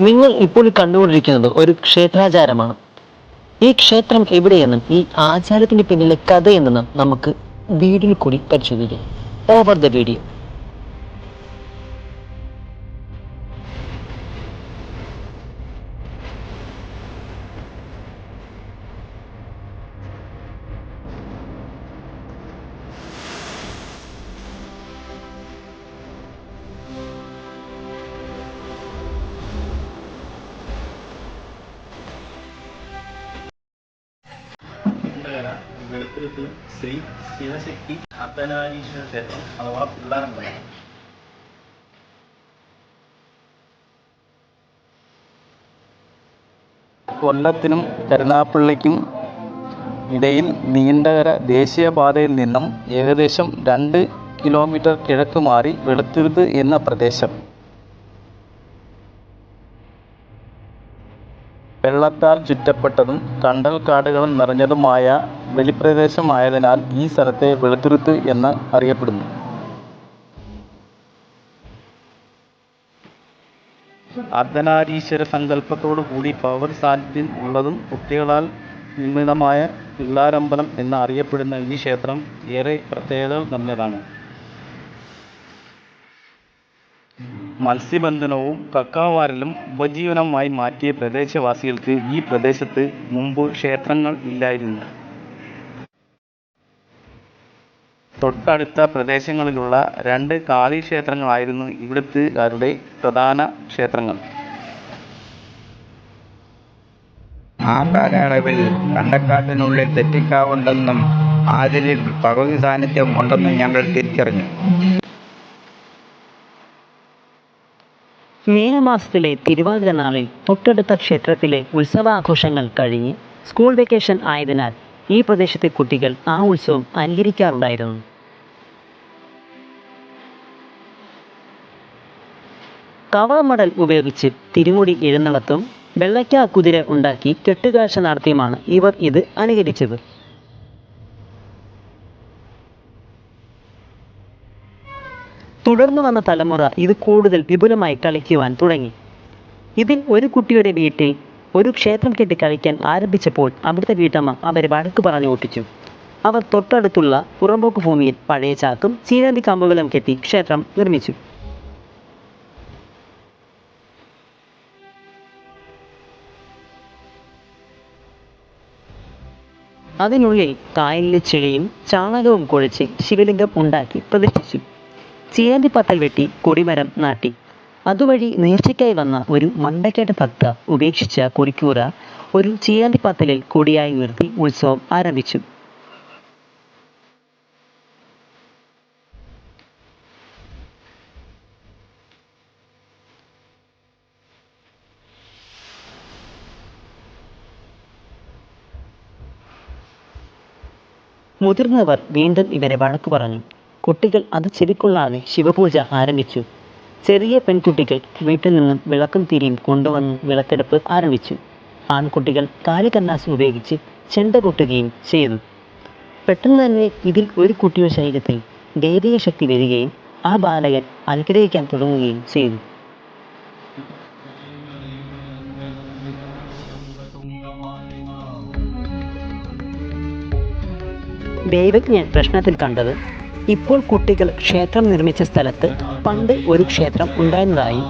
നിങ്ങൾ ഇപ്പോൾ കണ്ടുകൊണ്ടിരിക്കുന്നത് ഒരു ക്ഷേത്രാചാരമാണ്. ഈ ക്ഷേത്രം എവിടെയെന്നും ഈ ആചാരത്തിന് പിന്നിലെ കഥയെന്നും നമുക്ക് വീഡിയോയിൽ കൂടി പരിശോധിക്കാം. Over the video. Veluthuruthu Sree Sivashakti Ardhanareeswara ക്ഷേത്രം അഥവാ പിള്ളാരമ്പലം. കൊല്ലത്തിനും കരുനാഗപ്പള്ളിക്കും ഇടയിൽ നീണ്ടകര ദേശീയപാതയിൽ നിന്നും ഏകദേശം 2 കിലോമീറ്റർ കിഴക്ക് മാറി വെളുത്തുരുത്ത് എന്ന പ്രദേശം. വെള്ളത്താൽ ചുറ്റപ്പെട്ടതും കണ്ടൽക്കാടുകളും നിറഞ്ഞതുമായ വെളിപ്രദേശമായതിനാൽ ഈ സ്ഥലത്തെ വെളുത്തുരുത്ത് എന്ന് അറിയപ്പെടുന്നു. അർദ്ധനാരീശ്വര സങ്കല്പത്തോടു കൂടി ഭഗവത് സാന്നിധ്യം ഉള്ളതും കുട്ടികളാൽ നിർമ്മിതമായ പിള്ളാരമ്പലം എന്ന് അറിയപ്പെടുന്ന ഈ ക്ഷേത്രം ഏറെ പ്രത്യേകത നിറഞ്ഞതാണ്. മത്സ്യബന്ധനവും കക്കാവാരലും ഉപജീവനമായി മാറ്റിയ പ്രദേശവാസികൾക്ക് ഈ പ്രദേശത്ത് മുമ്പ് ക്ഷേത്രങ്ങൾ ഇല്ലായിരുന്നു. തൊട്ടടുത്ത പ്രദേശങ്ങളിലുള്ള 2 കാളി ക്ഷേത്രങ്ങളായിരുന്നു ഇവിടുത്തുകാരുടെ പ്രധാന ക്ഷേത്രങ്ങൾ. ആ കാലയളവിൽ കണ്ടക്കാട്ടിനുള്ളിൽ തെറ്റിക്കാവുണ്ടെന്നും അതിൽ ഭഗവതി സാന്നിധ്യം ഉണ്ടെന്നും ഞങ്ങൾ തിരിച്ചറിഞ്ഞു. മേമാസത്തിലെ തിരുവാതിര നാളിൽ തൊട്ടടുത്ത ക്ഷേത്രത്തിലെ ഉത്സവാഘോഷങ്ങൾ കഴിഞ്ഞ് സ്കൂൾ വെക്കേഷൻ ആയതിനാൽ ഈ പ്രദേശത്തെ കുട്ടികൾ ആ ഉത്സവം അനുകരിക്കാറുണ്ടായിരുന്നു. കവളമടൽ ഉപയോഗിച്ച് തിരുമുടി എഴുന്നള്ളത്തും വെള്ളയ്ക്ക കുതിര ഉണ്ടാക്കി കെട്ടുകാഴ്ച നടത്തിയുമാണ് ഇവർ ഇത് അനുകരിച്ചത്. തുടർന്നു വന്ന തലമുറ ഇത് കൂടുതൽ വിപുലമായി കളിക്കുവാൻ തുടങ്ങി. ഇതിൽ ഒരു കുട്ടിയുടെ വീട്ടിൽ ഒരു ക്ഷേത്രം കെട്ടി കളിക്കാൻ ആരംഭിച്ചപ്പോൾ അവിടുത്തെ വീട്ടമ്മ അവരെ വഴക്ക് പറഞ്ഞു ഓട്ടിച്ചു. അവർ തൊട്ടടുത്തുള്ള പുറമ്പോക്ക് ഭൂമിയിൽ പഴയ ചാക്കും ചീരാന്തി കമ്പുകളും കെട്ടി ക്ഷേത്രം നിർമ്മിച്ചു. അതിനുള്ളിൽ കായലിലെ ചെളിയും ചാണകവും കുഴച്ച് ശിവലിംഗം ഉണ്ടാക്കി പ്രതിഷ്ഠിച്ചു. ചീരാന്തിപ്പത്തൽ വെട്ടി കൊടിമരം നാട്ടി. അതുവഴി നേർച്ചയ്ക്കായി വന്ന ഒരു മണ്ടക്കേട്ട് ഭക്ത ഉപേക്ഷിച്ച കൊടിക്കൂറ ഒരു ചീരാന്തിപ്പത്തലിൽ കൊടിയായി ഉയർത്തി ഉത്സവം ആരംഭിച്ചു. മുതിർന്നവർ വീണ്ടും ഇവരെ വഴക്കു പറഞ്ഞു. കുട്ടികൾ അത് ചെവിക്കൊള്ളാതെ ശിവപൂജ ആരംഭിച്ചു. ചെറിയ പെൺകുട്ടികൾ വീട്ടിൽ നിന്നും വിളക്കും തിരിയും കൊണ്ടുവന്ന് വിളക്കെടുപ്പ് ആരംഭിച്ചു. ആൺകുട്ടികൾ കാലിക്കന്നാസ് ഉപയോഗിച്ച് ചെണ്ട കൊട്ടുകയും ചെയ്തു. പെട്ടെന്ന് തന്നെ ഇതിൽ ഒരു കുട്ടിയുടെ ശരീരത്തിൽ ദൈവിക ശക്തി വരികയും ആ ബാലകൻ അനുഗ്രഹിക്കാൻ തുടങ്ങുകയും ചെയ്തു. ദൈവജ്ഞൻ പ്രശ്നത്തിൽ കണ്ടത് ഇപ്പോൾ കുട്ടികൾ ക്ഷേത്രം നിർമ്മിച്ച സ്ഥലത്ത് പണ്ട് ഒരു ക്ഷേത്രം ഉണ്ടായിരുന്നതായും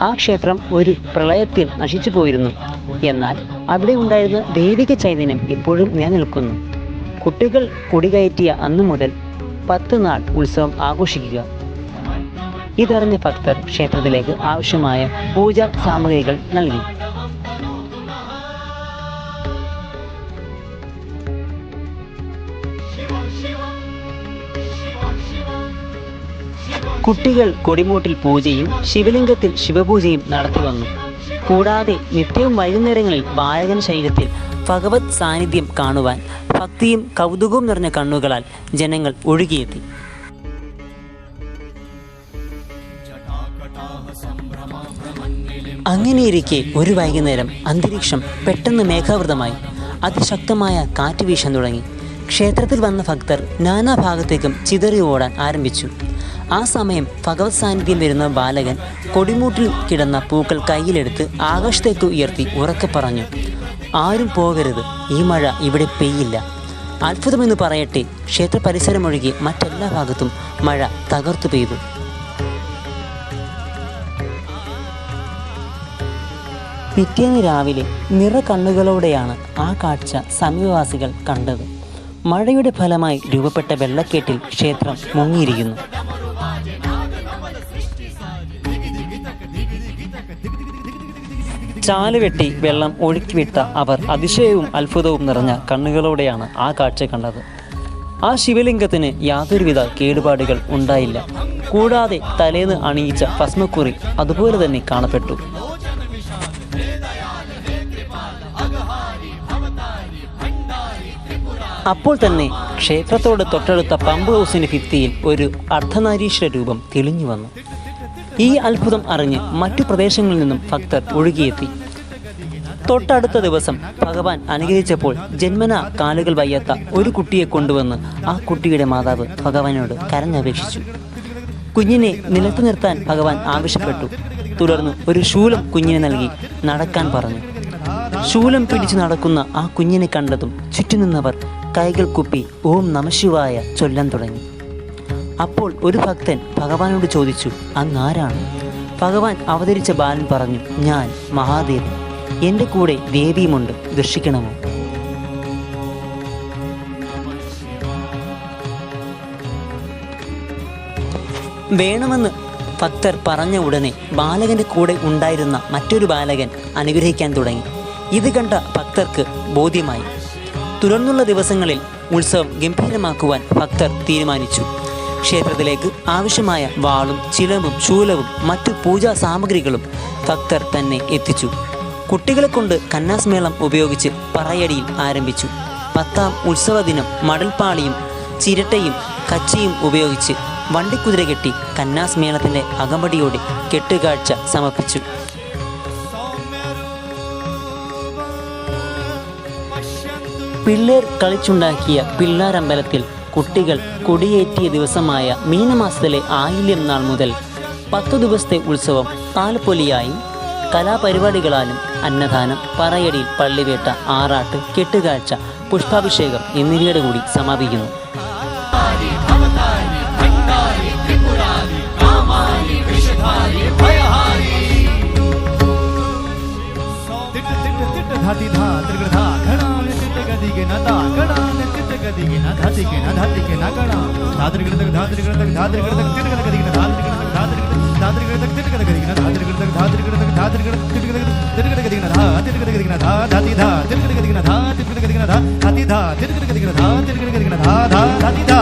ആ ക്ഷേത്രം ഒരു പ്രളയത്തിൽ നശിച്ചു പോയിരുന്നു. എന്നാൽ അവിടെ ഉണ്ടായിരുന്ന ദൈവിക ചൈതന്യം ഇപ്പോഴും നിലനിൽക്കുന്നു. കുട്ടികൾ കൊടികയറ്റിയ അന്നു മുതൽ 10 നാൾ ഉത്സവം ആഘോഷിക്കുക. ഇതറിഞ്ഞ ഭക്തർ ക്ഷേത്രത്തിലേക്ക് ആവശ്യമായ പൂജാ സാമഗ്രികൾ നൽകി. കുട്ടികൾ കൊടിമൂട്ടിൽ പൂജയും ശിവലിംഗത്തിൽ ശിവപൂജയും നടത്തി വന്നു. കൂടാതെ നിത്യവും വൈകുന്നേരങ്ങളിൽ ബാലകൻ ശരീരത്തിൽ ഭഗവത് സാന്നിധ്യം കാണുവാൻ ഭക്തിയും കൗതുകവും നിറഞ്ഞ കണ്ണുകളാൽ ജനങ്ങൾ ഒഴുകിയെത്തി. അങ്ങനെയിരിക്കെ ഒരു വൈകുന്നേരം അന്തരീക്ഷം പെട്ടെന്ന് മേഘാവൃതമായി. അതിശക്തമായ കാറ്റ് വീശാൻ തുടങ്ങി. ക്ഷേത്രത്തിൽ വന്ന ഭക്തർ നാനാഭാഗത്തേക്കും ചിതറി ഓടാൻ ആരംഭിച്ചു. ആ സമയം ഭഗവത് സാന്നിധ്യം വരുന്ന ബാലകൻ കൊടിമൂട്ടിൽ കിടന്ന പൂക്കൾ കയ്യിലെടുത്ത് ആകാശത്തേക്ക് ഉയർത്തി ഉറക്കെ പറഞ്ഞു, ആരും പോകരുത്, ഈ മഴ ഇവിടെ പെയ്യില്ല. അത്ഭുതമെന്ന് പറയട്ടെ, ക്ഷേത്ര പരിസരമൊഴികെ മറ്റെല്ലാ ഭാഗത്തും മഴ തകർത്തു പെയ്തു. പിറ്റേന്ന് രാവിലെ നിറകണ്ണുകളോടെയാണ് ആ കാഴ്ച സമീപവാസികൾ കണ്ടത്. മഴയുടെ ഫലമായി രൂപപ്പെട്ട വെള്ളക്കെട്ടിൽ ക്ഷേത്രം മുങ്ങിയിരിക്കുന്നു. ചാലുവെട്ടി വെള്ളം ഒഴുക്കിവിട്ട അവർ അതിശയവും അത്ഭുതവും നിറഞ്ഞ കണ്ണുകളോടെയാണ് ആ കാഴ്ച കണ്ടത്. ആ ശിവലിംഗത്തിന് യാതൊരുവിധ കേടുപാടുകൾ ഉണ്ടായില്ല. കൂടാതെ തലേന്ന് അണിയിച്ച ഭസ്മക്കുറി അതുപോലെ തന്നെ കാണപ്പെട്ടു. അപ്പോൾ തന്നെ ക്ഷേത്രത്തോട് തൊട്ടടുത്ത പമ്പ് ഹൗസിൻ്റെ ഭിത്തിയിൽ ഒരു അർദ്ധനാരീശ്വര രൂപം തെളിഞ്ഞു വന്നു. ഈ അത്ഭുതം അറിഞ്ഞ് മറ്റു പ്രദേശങ്ങളിൽ നിന്നും ഭക്തർ ഒഴുകിയെത്തി. തൊട്ടടുത്ത ദിവസം ഭഗവാൻ അനുഗ്രഹിച്ചപ്പോൾ ജന്മന കാലുകൾ വയ്യാത്ത ഒരു കുട്ടിയെ കൊണ്ടുവന്ന് ആ കുട്ടിയുടെ മാതാവ് ഭഗവാനോട് കരഞ്ഞപേക്ഷിച്ചു. കുഞ്ഞിനെ നിലത്ത് നിർത്താൻ ഭഗവാൻ ആവശ്യപ്പെട്ടു. തുടർന്ന് ഒരു ശൂലം കുഞ്ഞിനെ നൽകി നടക്കാൻ പറഞ്ഞു. ശൂലം പിടിച്ചു നടക്കുന്ന ആ കുഞ്ഞിനെ കണ്ടതും ചുറ്റും നിന്നവർ കൈകൾ കുപ്പി ഓം നമഃശിവായ ചൊല്ലാൻ തുടങ്ങി. അപ്പോൾ ഒരു ഭക്തൻ ഭഗവാനോട് ചോദിച്ചു, അങ്ങാരാണ്? ഭഗവാൻ അവതരിച്ച ബാലൻ പറഞ്ഞു, ഞാൻ മഹാദേവൻ, എൻ്റെ കൂടെ ദേവിയുമുണ്ട്, ദർശിക്കണമോ? വേണമെന്ന് ഭക്തർ പറഞ്ഞ ഉടനെ ബാലകൻ്റെ കൂടെ ഉണ്ടായിരുന്ന മറ്റൊരു ബാലകൻ അനുഗ്രഹിക്കാൻ തുടങ്ങി. ഇത് കണ്ട ഭക്തർക്ക് ബോധ്യമായി. തുടർന്നുള്ള ദിവസങ്ങളിൽ ഉത്സവം ഗംഭീരമാക്കുവാൻ ഭക്തർ തീരുമാനിച്ചു. ക്ഷേത്രത്തിലേക്ക് ആവശ്യമായ വാളും ചിലവും ശൂലവും മറ്റു പൂജാ സാമഗ്രികളും ഭക്തർ തന്നെ എത്തിച്ചു. കുട്ടികളെ കൊണ്ട് കന്നാസ് മേളം ഉപയോഗിച്ച് പറയടിയിൽ ആരംഭിച്ചു. 10ാം ഉത്സവ ദിനം മടൽപ്പാളിയും ചിരട്ടയും കച്ചിയും ഉപയോഗിച്ച് വണ്ടിക്കുതിര കെട്ടി കന്നാസ് മേളത്തിൻ്റെ അകമ്പടിയോടെ കെട്ടുകാഴ്ച സമർപ്പിച്ചു. പിള്ളേർ കളിച്ചുണ്ടാക്കിയ പിള്ളാരമ്പലത്തിൽ കുട്ടികൾ കൊടിയേറ്റിയ ദിവസമായ മീനമാസത്തിലെ ആയില്യം നാൾ മുതൽ 10 ദിവസത്തെ ഉത്സവം താലപ്പൊലിയായും കലാപരിപാടികളാലും അന്നദാനം, പറയടിയിൽ പള്ളിവേട്ട, ആറാട്ട്, കെട്ടുകാഴ്ച, പുഷ്പാഭിഷേകം എന്നിവയോടെ കൂടി സമാപിക്കുന്നു. धाती धा त्रिगृ धा घणा चित्त गति के न ता घणा चित्त गति के न धाती के न धाती के न घणा धात्रिगृ तक धात्रिगृ तक धात्रिगृ तक चित्त गति के न धात्रिगृ तक धात्रिगृ तक चित्त गति के न धात्रिगृ तक धात्रिगृ तक धात्रिगृ चित्त गति के न धा चित्त गति के न धा धाती धा चित्त गति के न धा चित्त गति के न धा धाती धा चित्त गति के न धा चित्त गति के न धा धा धाती धा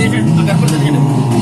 ഏകദേശം അപ്പുറത്ത്